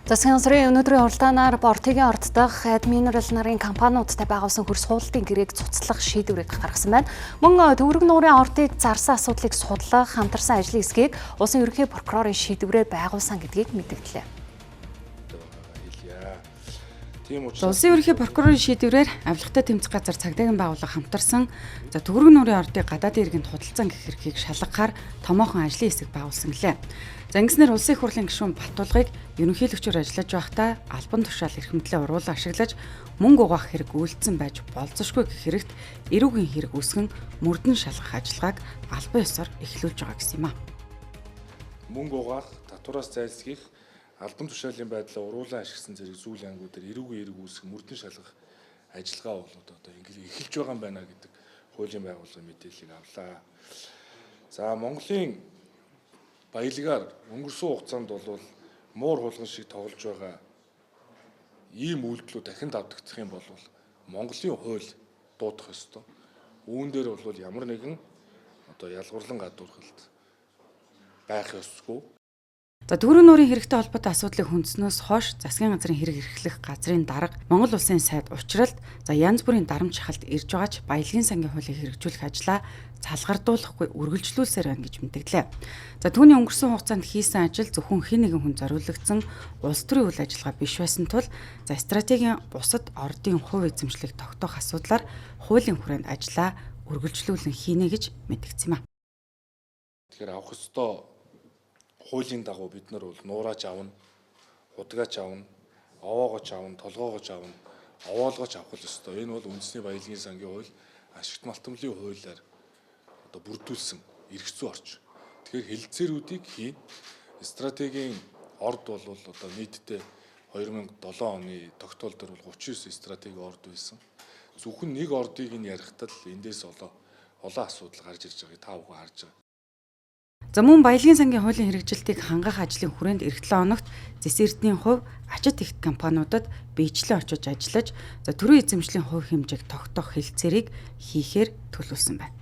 Засгийн газрын өнөөдрийн уралдаанаар Бортигийн орд дахь админерал нарын компаниудтай байгуулсан хөрс худалдын гэрээг цуцлах шийдвэрийг гаргасан байна. Мөн төвөрг нуурын ордыг зарсан асуудлыг судлах хамтарсан ажлын хэсгийг улсын ерөнхий прокурорын шийдвэрээр байгуулсан гэдгийг мэдгдлээ. Улсын ерөнхий прокурорын шийдвэрээр авилгатай тэмцэх газар цагдаагийн байгууллага хамтарсан төвөрг нуурын ордыг гадаадын иргэнд худалдан гэх эрхийг шалгахаар томоохон ажлын хэсэг байгуулсан гэлээ. Ингэснээр улсын их хурлын гишүүн Баттулгыг ерөнхийлөгчөөр ажиллаж байхдаа албан тушаал эрхэмтлээ уруулан ашиглаж мөнгө угаах хэрэг үйлдсэн байж болзошгүй гэх хэрэгт эрүүгийн хэрэг үүсгэн мөрдөн шалгах ажиллагааг албан ёсоор эхлүүлж байгаа гэсэн юм а. Мөнгө угаах, татвараас зайлсхийх, албан тушаалын байдлаа уруулан ашигласан зэрэг зүйл ангуудаар эрүүгийн хэрэг үүсгэн мөрдөн шалгах ажиллагаа бол одоо ингээд эхэлж байгаа юм байна гэдэг хуулийн байгууллагын мэдээллийг авлаа. За Монголын баялагаар өнгөрсөн хугацаанд бол муур хулган шиг тоглож байгаа ийм үйлдэлүүд дахин давтагдах юм бол Монголын хууль дуудах ёстой. Үүн дээр бол ямар нэгэн одоо ялгуурлан гадуурхалт байх ёсгүй. Төвөрг нуурын хэрэгтэй холбоотой асуудлыг хүндснөөс хойш засгийн газрын хэрэг эрхлэх газрын дарга Монгол Улсын сайд учралд янз бүрийн дарамт шахалт ирж байгаач баялагын сангийн хуулийг хэрэгжүүлэх ажлаа залгардуулахгүй үргэлжлүүлсээр байна гэж мэдгдлээ. Түүний өнгөрсөн хугацаанд хийсэн ажил зөвхөн хэн нэгэн хүн зориулагдсан улс төрийн үйл ажиллагаа биш байсан тул стратегийн бусад ордын хувь эзэмшлийг тогтоох асуудлаар хуулийн хүрээнд ажлаа үргэлжлүүлэн хийнэ гэж мэдгдсэн юм а. Тэгэхээр авах ёстой хуулийн дагуу бид нар бол нуураач авна, худгаач авна, овоогооч авна, толгоогооч авна, овоолгооч авах ёстой. Энэ бол үндэсний баялагын сангийн хууль, ашигт малтмлын хуулиар одоо бүрдүүлсэн эрх зүйн орчин. Тэгэхээр хэлэлцээрүүдийг хийн. Стратегийн орд бол одоо нийтдээ 2007 оны тогтоол дээр бол 39 стратегийн орд байсан. Зөвхөн нэг ордыг нь ярихтал эндээс олон асуудал гарч ирж байгааг та бүхэн харж байгаа. Мөн баялагын сангийн хуулийн хэрэгжилтийг хангах ажлын хүрээнд эх 7 хоногт Зэс Эрдэнийн хувь ачит ихт компаниудад биечлэн очиж ажиллаж төрийн эзэмшлийн хувь хэмжээг тогтоох хэлэлцээрийг хийхээр төлөвлөсөн байна.